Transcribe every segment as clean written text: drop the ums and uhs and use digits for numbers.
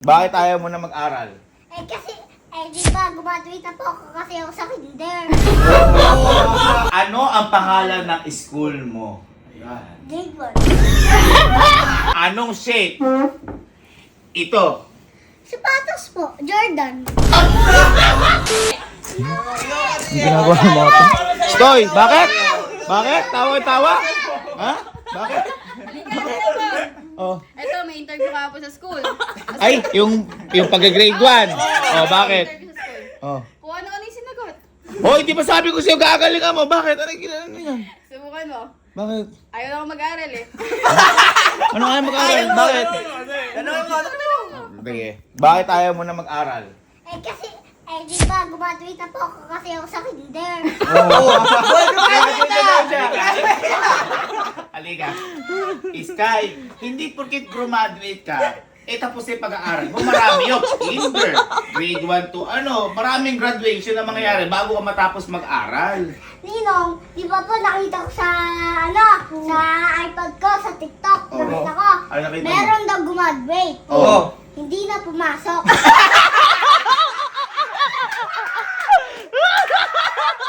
Bakit ayaw mo na mag-aral? Kasi, di ba, gumaduate na po ako kasi ako sa kinder. Ano ang pangalan ng school mo? Ayan. Grade 1. Anong shape? Ito. Sapatos po, Jordan. Ginagawa ng mga to. Stoy, bakit? Bakit? Tawa-tawa? Ha? Bakit? Oh. Ito, may interview ka po sa school. Ay, yung pag-grade 1. Oh, bakit? Interview sa school. Oh. Kung ano-ano yung sinagot. Hoy, di ba sabi ko sa'yo gagalingan mo? Bakit? Ano ginagawa yan? Subukan mo. Bakit? Ayaw na ako mag-aral eh. Ano kaya mag-aral? Bakit? Sige. Bakit ayaw mo na mag-aral? Kasi, di ba, gumaduate na po ako kasi ako sa kinder. Halika. Sky, hindi porkit graduate ka, tapos yung pag-aaral mo, marami yun. Kinder, grade 1 to maraming graduation na mangyayari bago ka matapos mag-aral. Ninong, di ba po nakita ko sa, sa iPad ko, sa TikTok, Oo. nakita ko. Ano nakita mo? Meron daw gumaduate. Oo. Hindi na pumasok.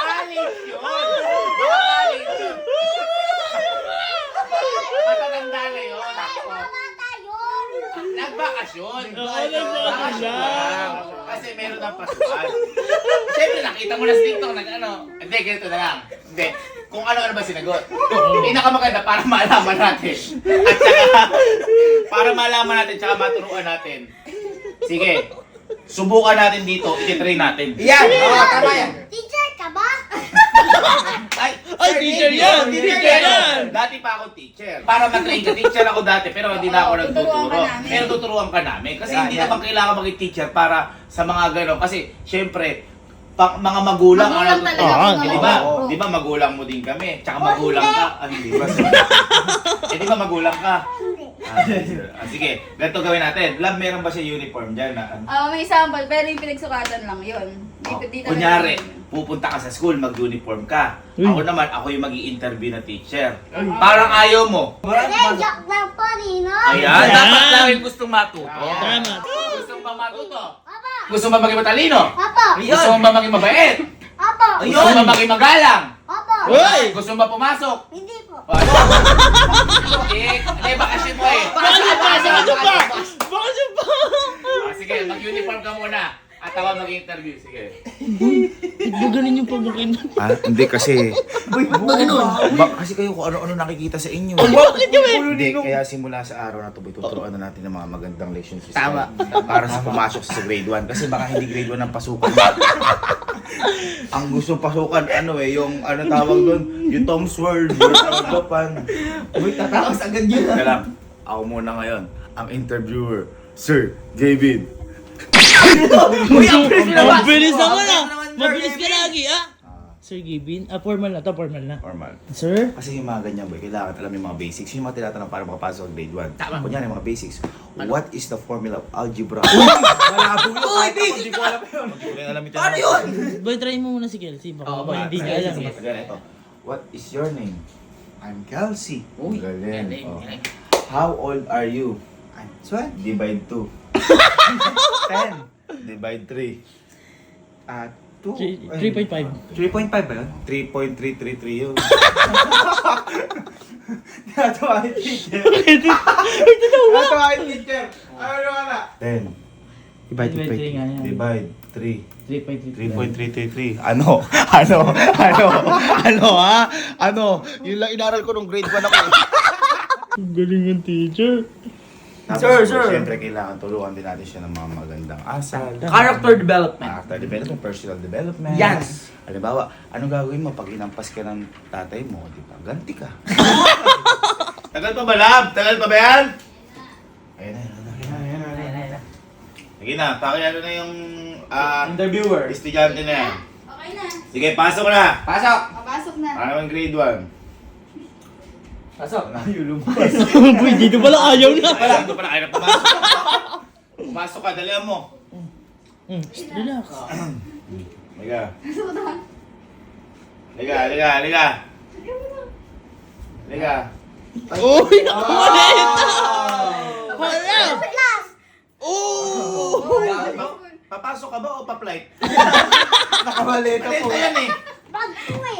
Alis yun! Alis yun! Matatanda na yun. Mata yun. Nagbakasyon. Bakasyon. Kasi meron ng pasukan. Siyempre nakita mo na sa TikTok hindi, ganito na lang. Hindi. Kung ano-ano ba sinagot. Pinakamaganda para malaman natin. At saka, para malaman natin, tsaka maturuan natin. Sige. Subukan natin dito, iti-try natin. Yan! Oo, tama yan! Teacher ka ba? Ay, teacher yan! Teacher yan! Dati pa ako teacher. Para mag-train ka, teacher ako dati, pero hindi na ako Oo, nagtuturo. tuturuan ka namin. Pero tuturuan ka namin. Kasi hindi Yan. naman kailangan maging teacher para sa mga gano'n. Kasi, syempre, mga magulang ang Magulang talaga natuturuan. kung Di mga ba? magtuturo. Di ba magulang mo din kami? Tsaka Oh, magulang hindi. ka. Hindi ba? Di ba magulang ka? Hindi. Sige, ganito gawin natin. Lab, meron ba siya uniform dyan? May sample, pero yung pinagsukatan lang yun. Di talaga Kunyari, yun. pupunta ka sa school, mag-uniform ka. Uy. Ako naman, ako yung mag-i-interview na teacher. Parang ayaw mo. Hindi, joke lang po, Ninong. Ayan, Ayan. dapat lang yung gustong matuto. Tama. Gusto mo ba matuto? Papa. Gusto mo ba maging matalino? Papa. Gusto mo ba maging mabait? Papa. Gusto mo ba maging magalang? Papa. Uy! Gusto mo ba pumasok? Hindi po. O, ano? Hindi, bakasyon mo eh. Bakasyon pa! Bakasyon pa! Bakasyon pa! Sige, mag-uniform ka muna. At ako mag-interview, sige. Ba't ganun yung pagbukin? Hindi kasi... Ba't ganun? Kasi kayo kung ano-ano nakikita sa inyo. Bakit yun? Hindi, kaya simula sa araw na ito, tuturuan na natin ng mga magandang lessons. Tama. Para sa pumasok sa grade 1. Kasi baka hindi grade 1 ang pasukan. Ang gusto pasukan, yung tawag doon, yung Tom's World, yung Algopan. Uy, tatakas agad yun! Kaya lang, ako muna ngayon, ang interviewer, Sir Gavin. Uy, ang bilis mo naman! Mabilis naman Ang ah! bilis naman, Sir Mabilis ka Kevin. lagi ah! Sir Gavin? Formal na to, formal na. Normal. Sir? Kasi yung mga ganyan boy, kailangan alam yung mga basics. Yung mga tinatanong para makapasok sa grade 1. Tama. Kunyari yung mga basics. What is the formula of algebra? Malabo yun! Uy, Hindi ko alam yun. Hindi ko alam ito. Paano yun? Boy, try mo muna si Kelsey. Baka Oo, ba hindi sige, niya alam. sige. Ganito. What is your name? I'm Kelsey. Uy, galing. Oh. How old are you? I'm 12. Divide 2. 10. Divide 3. 2. 3.5. 3.5 ba yun? 3.333 yun. Natawa yung teacher. Natawa! Natawa yung teacher. Ano ka na? 10. Divide 3 nga yan. Divide 3. 3.3. 3.333. Ano ha? Yun lang inaral ko nung grade 1 ako. Ang galing yung teacher. Sir, sir. Siyempre, kailangan tulungan din natin siya ng mga magandang asal. Character development. Character development, personal development. Yes. Halimbawa, anong gagawin mo pag inampas ka ng tatay mo, di ba? Ganti ka. Tagal pa ba, Lab? Tagal pa ba yan? Ayun na. Sige na, pakiyado na yung Interviewer. estudyante na yan. Okay na. Sige, pasok na! Pasok! Papasok na. Para naman grade 1. Pasok. Boy, dito pala ayaw na. Wala, ito pala kaya na pumasok. Pumasok ka, dalihan mo. Relax. Liga. Liga. Liga. Uy! Kumalit! Wala! Class. Papasok ka ba o pa-flight? Nakabaleta Maleta po. yan eh. Bag ko eh.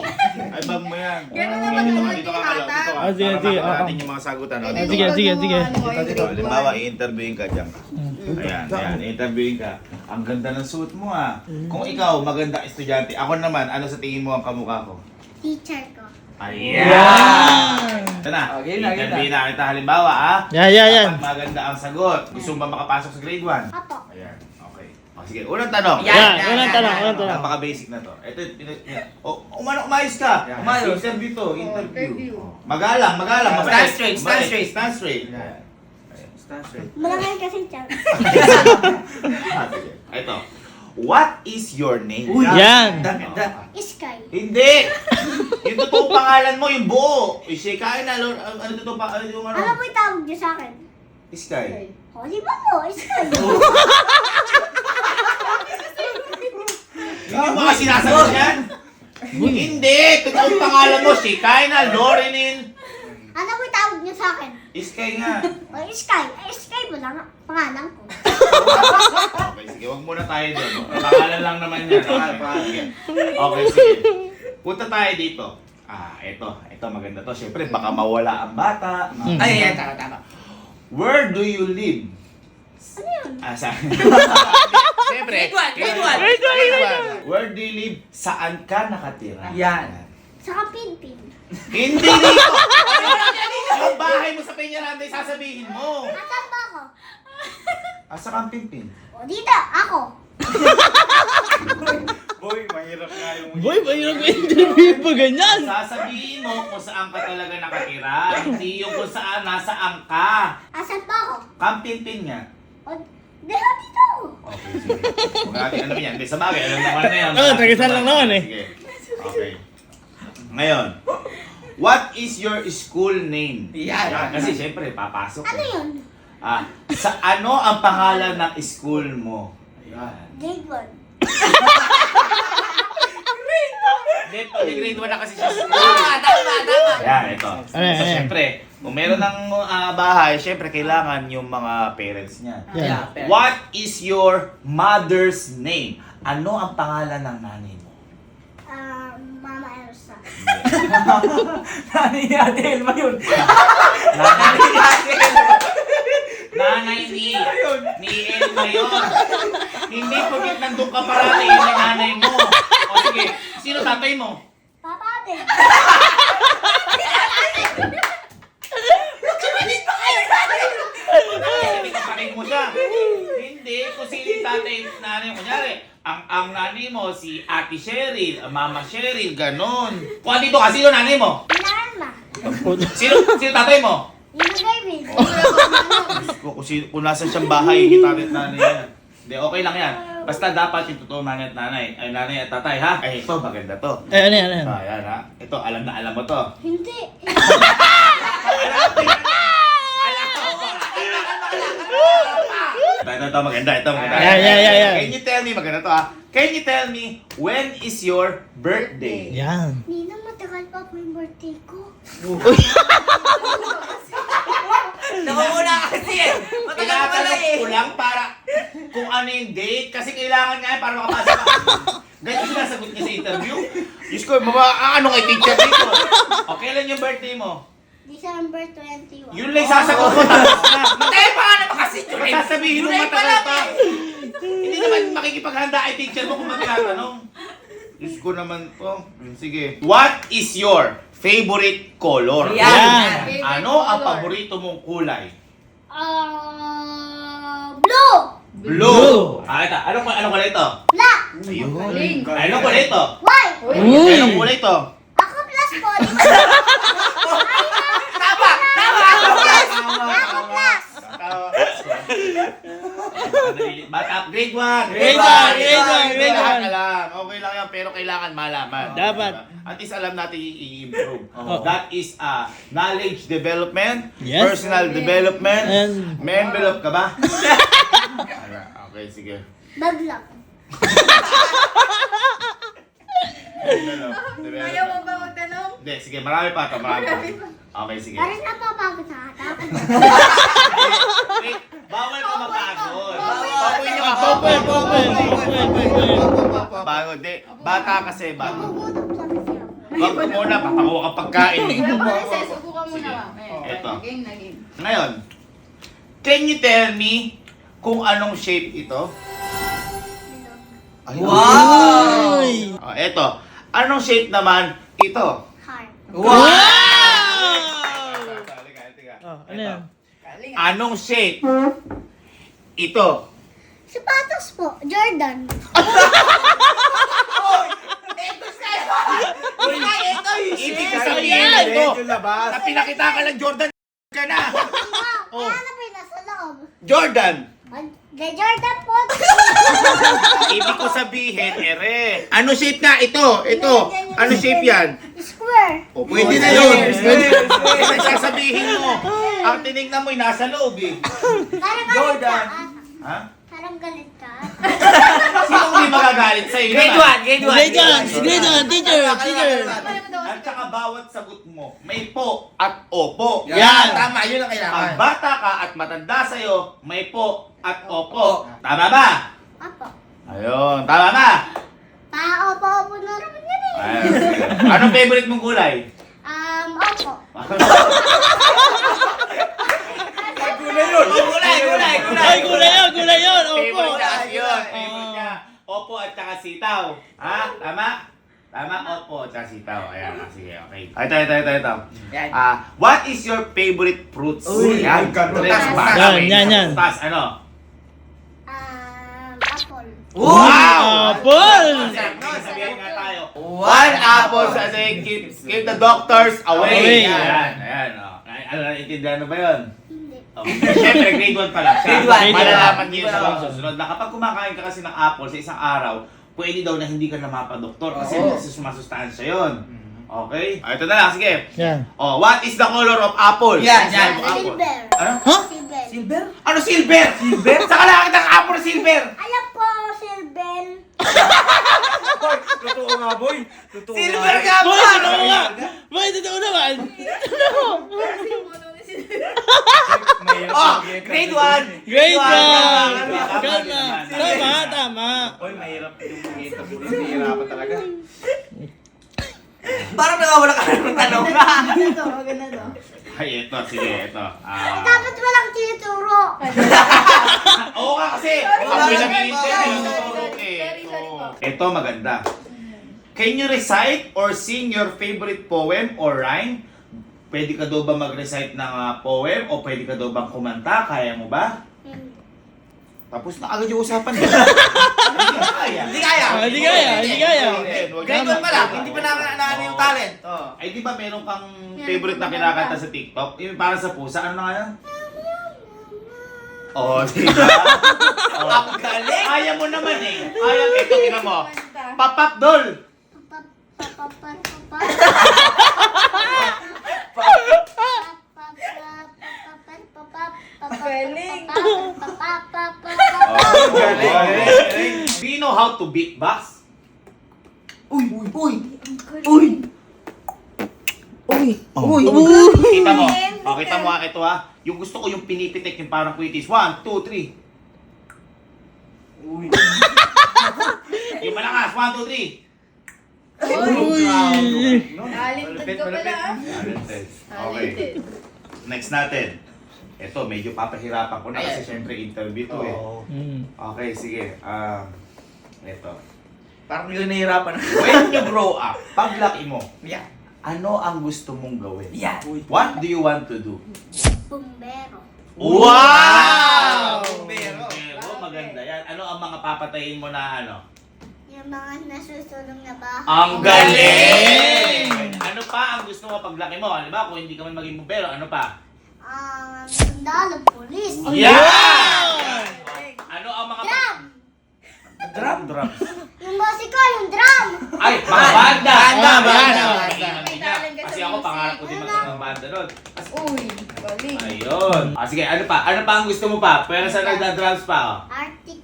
Ay, bag mo yan. Ganun Sige, naman dito naman ka, dito ka, yung dito ka. Ah, sige, Para sige, makita oo. natin yung mga sagutan. no? Ah, sige, sige, sige. Dito, halimbawa, i-interviewin ka dyan. Ayan, i-interviewin ka. Ang ganda ng suit mo ah. Kung ikaw, maganda estudyante, ako naman, ano sa tingin mo ang kamukha ko? Teacher ko. Ayan! Ito na, Okay na, interviewin na kita halimbawa ah. Yan. Kapag maganda ang sagot, gusto mo ba makapasok sa grade 1? Apo. Ayan, okay. O sige, unang tanong. Yan, unang tanong. Napaka-basic na to. Ito, umayos ka. Umayos. Interview to, interview. Interview. Magalang. Stand mabilis. straight, stand Mabilis. straight. Stand straight. Stand straight. Malaki kasi tiyan. Ah, sige. Ito. What is your name? Uy, Yan. Ganda. Sky. Hindi! Yung totoong pangalan mo, yung buo. Ishikain na, ano totoo pa, ano yung Ano ano? po yung tawag niyo sa akin? Sky. O, di ba po? Sky. Hindi mo kasi sinasagot yan? Hindi! Totoong pangalan mo, Shikaina Lorinin. Ano po yung tawag niyo sa akin? Sky nga. O, Sky. Sky po lang. Pangalan ko. Okay, sige, wag muna tayo doon. Pangalan lang naman yan. Okay, sige. Punta tayo dito. Ito maganda to. Siyempre, baka mawala ang bata. Ay, yan, tama. Where do you live? Ano yun? Siyempre, Grade one. Where do you live? Saan ka nakatira? Yan. Sa Kapinpin. Hindi dito! Yung bahay mo sa Peñaranda, sasabihin mo. Asan ba ako? Asa kang pimpin? O, dito. Ako. Boy, mahirap nga yung... Boy, mahirap interview pa ganyan. Sasabihin mo kung saan ka talaga nakatira. Hindi yung kung saan, nasaan ka. Asan ba ako? Kampinpin nga. O, dito. Okay, sige. Huwag natin ano yan. Hindi, sa bagay, alam naman na yan. Tagisan lang naman eh. Sige. Okay. Ngayon, what is your school name? Yan. Kasi syempre, papasok. Ano eh. yun? Sa ano ang pangalan ng school mo? Ayan. Grade 1. Hindi, pati grade 1 na kasi siya school. Tama. Ayan, ito. Ayan, So, ayan. syempre, kung meron ng bahay, syempre, kailangan yung mga parents niya. Yan. What is your mother's name? Ano ang pangalan ng nanay mo? Mama Elsa. Nani ni Ate Elma yun. Nanay ni Ate Elma. Nanay ni Elma yun. Hindi pagkat nandun ka parati, yun ang nanay mo. O sige, sino tatay mo? Papa ate. Hindi kapatid mo siya. Hindi, kung sino yung tatay, nanay mo. Kunyari, ang nanay mo, si Ate Cheryl, Mama Cheryl, ganon. Kung dito ka, sino nanay mo? Inarma. Sino tatay mo? Yung David. Kung nasa siyang bahay, hitarit nanay yan. Hindi, okay lang yan. Basta dapat yung totoo nanay at nanay. Ay, nanay at tatay, ha? Ay, ito, maganda to. Ano yan? Ayan, ha? Ito, alam na alam mo to. Hindi. Ito, maganda, ito, maganda. Yan. Can you tell me, maganda to, ha? Can you tell me, when is your birthday? Yan. Hindi na matagal pa po yung birthday ko. Nakumuna kasi eh. Matagal pala Tinatanong eh. ko lang para kung ano yung date, kasi kailangan nga para makapasok ka. Ganyan yung nasagot niya sa interview. Diyos ko, ano kay teacher dito? O, kailan yung birthday mo? December 21. Yun lang sasagot mo, tapos na. Matay pa nga naman kasi yun eh. Sasabihin mo Yun ay matagal pala pa. eh. Hindi naman makikipaghanda ay teacher mo kung magtinatanong. Diyos ko naman to. Sige. What is your favorite color? Yan. Ano ang paborito mong kulay? Blue. Blue. Ito. Anong kulay ito? Black. Ayun. Pink. Anong kulay ito? White. Anong kulay ito? Ako plus po. Tama. Ako plus. Bata, grade 1. Grade one, grade one, grade one. Okay lang yan, pero kailangan malaman. Dapat. At least alam natin i-improve. Oo. That is knowledge development, Yes. personal development. And- May envelope ka ba? Okay, sige. Baglang. Ayaw mo ba magtanong? Hindi, sige, marami pa ito, marami pa. Okay, sige. Parang napapagod sa ata. Bawal ka mapagod. Bawal. Papuin niyo ka. Popel, popel, popel, popel. Bago, di. Bata kasi, bago. Nagugutom sabi siya. Wag mo muna, papakuha ka pagkain eh. Princess, upo ka muna, Sige. ma'am. Ayan, Eto. Game na game. Ngayon, can you tell me kung anong shape ito? Ay, Wow! eto. Anong shape naman ito? Heart. Wow! Oh, ano yan? Galing. Anong shape? Ito. Sapatos po. Jordan. Uy, ito yung Ibig shit. sabihin Ayan! ito. Na pinakita ka lang Jordan ka na. Wow. Kaya na pinasa loob. Jordan. The Jordan po. Ibig ko sabihin, ere. Ano shape nga ito? Ito. Ano shape yan? Square. O, pwede na yun. Pwede sasabihin mo. Ang tinignan mo'y nasa loob eh. Parang galit Jordan. ka. Ha? Parang galit ka. Sino hindi magagalit sa'yo? Grade 1, grade 1. Grade 1, grade 1, teacher, teacher. At saka bawat sagot mo, may po at opo. Yan. Tama, yun ang Pag kailangan. bata ka at matanda sa'yo, may po at opo. Tama ba? Apo. Ayun, tama ba? Pa-opo-opo na naman yan eh. Ayun. Anong favorite mong gulay? Opo. Gulay yun. Gulay, gulay, Ay, gulay yun, gulay yun. Opo. Favorite niya kasi yun. Favorite niya. Opo at saka sitaw. Ha? Tama? Tama? Opo at saka sitaw. Ayan, sige, okay. Ito. Yan. What is your favorite fruits? Uy, Yan. prutas. Yan. Prutas, ano? Apple. Wow! Apple! Sabihin nga tayo. One apple sa day keeps the doctors away. Away. Ayan. Oh. Ano, naiintindihan na ba yun? Hindi. Oh. Siyempre, grade 1 pa lang siya. Grade one. Malalaman niyo Grade sa one. mga susunod na kapag kumakain ka kasi ng apple sa isang araw, pwede daw na hindi ka na mapadoktor kasi Oo. sumasustansya yun. Okay? Ito na lang, sige. Yan. Oh, what is the color of apple? Yan. Apple. Silver. Ano? Ha? Silver. Silver? Ano silver? Silver? Sa kalakit ng apple silver! Alam po, silver. Totoo nga, boy. Totoo Silver nga. ka Boy, ba? totoo nga. Boy, totoo naman. Totoo. Mahirap Oh, mag-get grade kasi 1. Grade 1. Tama. Tama. Boy, mahirap yung mag-get kasi nahihirapan talaga. Parang nakawala ka ng tanong. Maganda to. Ay, ito, sige, ito. Dapat walang tinuturo. Oo nga kasi. Sorry, Ako sorry, yung sorry, sorry po. Ito maganda. Can you recite or sing your favorite poem or rhyme? Pwede ka daw ba mag-recite ng poem o pwede ka daw bang kumanta? Kaya mo ba? Tapos na agad yung usapan. Hindi na kaya. Hindi kaya. Hindi kaya. Grade 1 pa lang. Hindi pa naano yung talent. Oh. Ay, di ba meron kang favorite na kinakanta sa TikTok? Yung para sa pusa, ano na nga yan? Oo, di ba? Ang galing. Kaya mo naman eh. Kaya, ito, tingnan mo. Papap doll! Galing. Do you know how to beatbox? Uy. Kita mo. O, kita mo ito Yung gusto ko yung pinipitik, yung parang quitis. 1, 2, 3. Uy. Yung malakas. 1, 2, 3. Talented ka pala. Okay. Talented. Next natin. Ito, medyo papahirapan ko na kasi syempre interview to eh. Oo. Okay, sige. Ito. Parang hindi nahihirapan. When you grow up, paglaki mo, Yan. ano ang gusto mong gawin? Yan. What do you want to do? Bumbero. Wow! Bumbero. Bumbero, maganda yan. Ano ang mga papatayin mo na ano? Yung mga nasusulong na bahay. Ang galing! Ano pa ang gusto mo paglaki mo? Ano ba, kung hindi ka man maging bumbero, ano pa? Sundalo, polis. Yan! Ano ang mga... Drum. Drum. Yung musiko, yung drum. Ay, mga banda! Banda, Mga banda. Mainam din niya. Kasi ako, pangarap ko din magkaroon ng banda doon. Uy, galing. Ayun. Sige, ano pa? Ano pa ang gusto mo pa? Pero sa nagda-drums pa, oh. Arctic.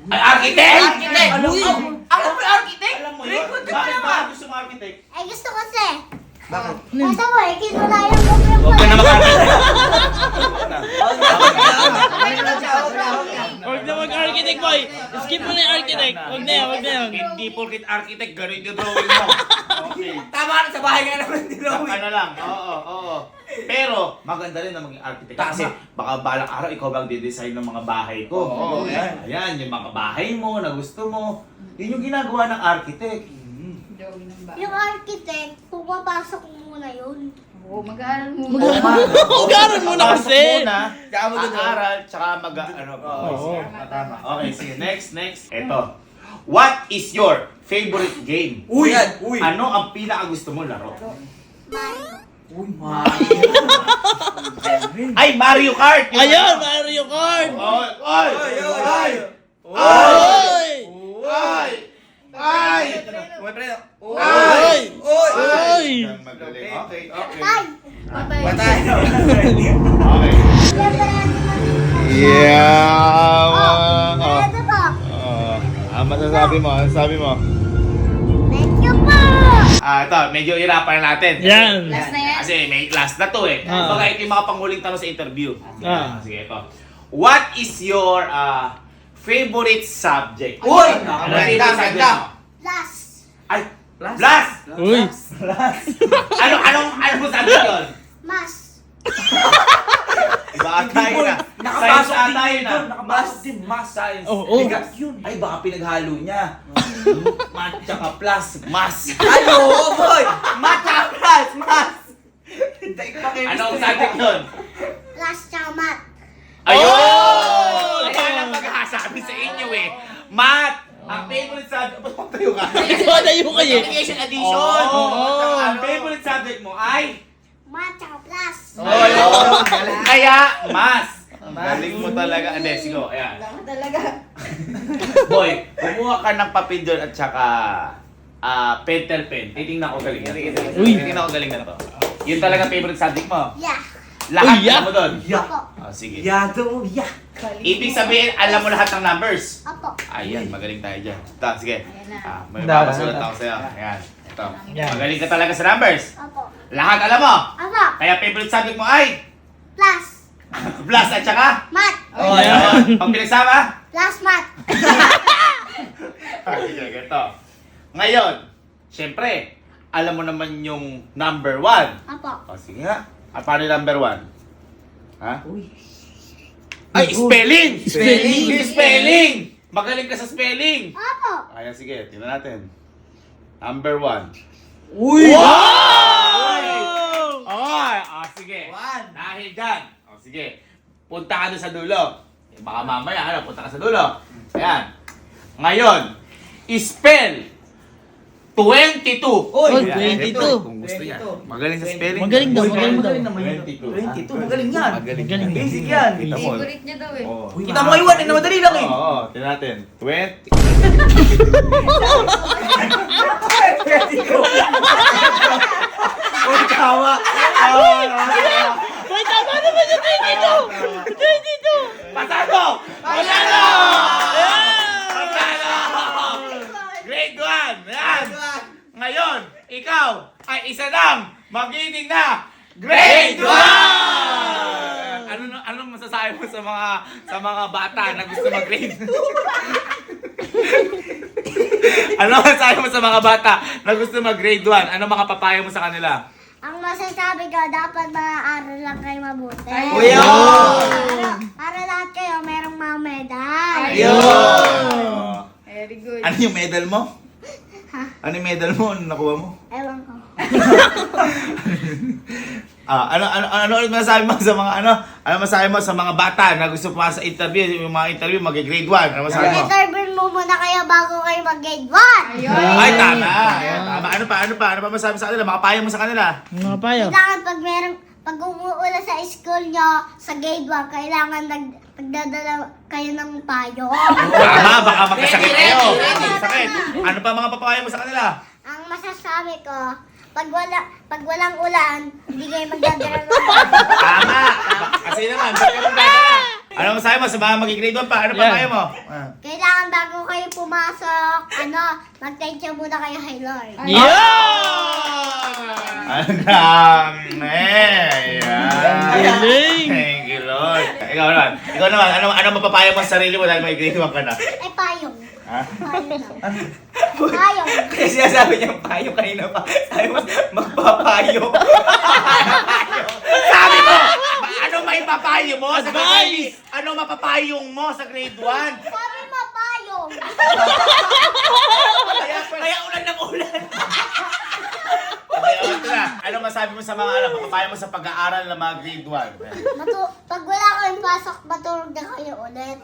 Ay, architect! Architect. Alam mo, Alam mo yung architect? alam mo Grade yun? 1 ka pa Bakit naman. ba gusto mo architect? Ay, gusto ko kasi. Bakit? Basta mo eh, kinulayan mo yung Huwag ka na mag-architect. Oh, architect boy. Skip mo na yung architect. Huwag na yan, huwag na yan. Hindi porkit architect, ganun yung drawing mo. Okay. Tama na, sa bahay nga naman din ako. Ano lang, oo. Pero, maganda rin na maging architect. Kasi baka balang araw, ikaw bang didesign ng mga bahay ko. Oo. Ayan, yung mga bahay mo na gusto mo. Yun yung ginagawa ng architect. Drawing ng bahay. Yung architect, pumapasok muna yun. Oo, mag-aaral mo. Mag-aaral muna Pasok kasi. muna, Tsaka mo dun, mag-aaral, tsaka ano. Oo. Tama. Okay, sige. Next. Eto. What is your favorite game? Uy! Uy! Ano ang pinaka gusto mo laro? Mario. Uy, Mario. Ay, Mario Kart! Ayun, Mario Kart. Oy! Oy! Oy! Oy! Ay! Ay! Uy, pre. Oy! Uy! Oy! Magaling. Okay. Tay! Patay. Patay. Okay. Yeah! Oh, ito po. Masasabi mo? Thank you po! Ito, medyo hirapan na natin. Yan. Last na yan? Kasi may last na to eh. Ah. Baka ito yung mga panghuling tanong sa interview. Sige, ito. What is your favorite subject? Uy! Ano ang favorite subject mo? Last. Ay, blast! Uy! Ano mo subject yun? Mas. Baka tayo na. Nakapasok Science din tayo yun na. doon. Nakapasok din. Math science. Oo. Bigas yun. Ay, baka pinaghalo niya. Math tsaka plus, mas. Ay, oo, boy! Math tsaka plus! Math! Ano ang subject yun? Last tsaka mat. Ayun! Oh! Kaya lang paghasabi sa inyo eh. Math! Ang favorite subject... Ba't magtayo ka? Ikaw na yung kayo. Multiplication addition! Oo. Ang favorite subject mo ay... Mat tsaka plus. Ayun! Kaya, mas! Ang galing mo talaga. Hindi, sige. Ayan. Wala ka talaga. Boy, kumuha ka ng papel doon at saka pen. Titingnan ko galing. Uy. Titingnan ko galing na to. Yun talaga favorite subject mo. Yeah. Lahat Uy, yeah. alam mo doon. Opo. Sige. Yado mo, yeah! Ibig sabihin, alam mo lahat ng numbers. Opo. Ayan, magaling tayo dyan. Ito, sige. Ayan na. May papasulat ako sa'yo. Ayan. Ito. Yan. Magaling ka talaga sa numbers. Opo. Lahat alam mo. Opo. Kaya favorite subject mo ay Plus. plus at saka Mat. Ayun. Pag pinagsama? Plus mat. Sige, ganito. Ngayon, syempre, alam mo naman yung number 1. Opo. O, sige nga. Paano yung number 1? Ha? Uy. Ay, spelling! Spelling. Spelling! Magaling ka sa spelling! Opo. Kaya sige, tingnan natin. Number 1. Uy! Wow! Okay, sige. One. Dahil dyan. O, sige. Punta ka doon sa dulo. Baka mamaya, punta ka sa dulo. Ayan. Ngayon, spell 22. Uy! Uy, Ayan, 22. ito, Kung gusto niya. 22. Magaling sa spelling. Magaling daw, magaling daw. naman yun. 22. 22, magaling yan. Magaling. Magaling. Basic yan. Kita mo. Favorite niya daw eh. Oo. Kita mo kayo, Juan, na madali lang eh. Oo, tingnan natin. 20. Uy, tawa. May tama naman yung 22! 22! Pasado! Pasado! Pasado! Grade 1! Yan! Ngayon, ikaw ay isa ng magiging na Grade 1! Ano masasabi mo sa mga bata na gusto mag-grade? Ano masasabi mo sa mga bata na gusto mag-grade 1? Ano makapapayo mo sa kanila? Ang masasabi ko, dapat mag-aaral lang kayo mabuti. Uy, Para lahat kayo merong mga medal. Ayun! Very good. Ano yung medal mo? Ano yung medal mo? Ano nakuha mo? Ewan ko. Ano ulit masasabi mo sa mga ano masasabi mo sa mga bata na gusto pa sa interview, yung mga interview mag-grade 1. Ano masasabi mo? Interview mo muna kayo bago kayo mag-grade 1. Ayun. Ay, tama. Ayan, tama. Ano pa masasabi sa kanila? Makapayo mo sa kanila? Mga payo. Kailangan pag umuula sa school nyo, sa grade 1, kailangan nagdadala kayo ng payo. Tama, baka magkasakit kayo. Sakit. Ano pa mga papayo mo sa kanila? Ang masasabi ko, pag walang ulan, hindi kayo magdadala ng Tama. Kasi naman, ba't ka magdadala? Ano masasabi mo sa mga mag-grade 1 pa? Ano pa Yan. payo mo? Kailangan bago kayo pumasok, mag-thank you muna kayo kay Lord. Ang dami! Ayan. Galing! Thank you, Lord. Ikaw naman. Ikaw naman. Ano mapapaya mo sa sarili mo dahil may grade 1 ka na? Ay, payong. Ha? Payong lang. Payong. Kaya sinasabi niya payo kanina pa. Sabi mo, magpapayo. Sabi ko! Ano may papayo mo sa grade Advice! Ano mapapayong mo sa grade 1? Sabi mo, payong. Kaya ulan ng ulan. Okay, ito na. Ano masabi mo sa mga mapapayo mo sa pag-aaral ng mga grade 1? Pag wala kayong pasok, matulog na kayo ulit.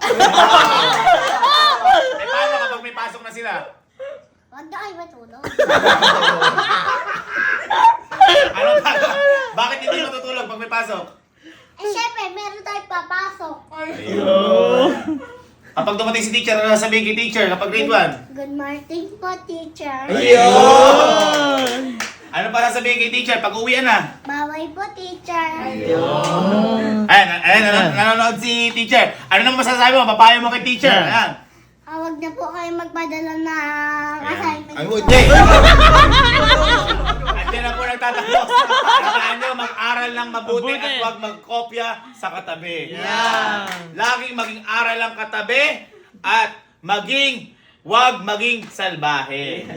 Eh, paano kapag may pasok na sila? Huwag na kayo matulog. Ano ba? Bakit hindi matutulog pag may pasok? Eh, syempre, meron tayong papasok. Kapag dumating si teacher, ano sasabihin kay teacher kapag grade 1? Good morning po, teacher. Ayun! Ano para sabihin kay teacher pag uwian na? Baway po, teacher. Ayan, nanonood si teacher. Ano naman masasabi mo? Papayo mo kay teacher. Ayan. Huwag na po kayo magpadala ng assignment. Ay, hindi. Andiyan na po nagtatapos. Tandaan nyo, mag-aral ng mabuti at huwag magkopya sa katabi. Laging maging aral ang katabi at huwag maging salbahe.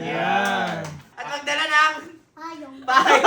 At magdala ng Payong. payo.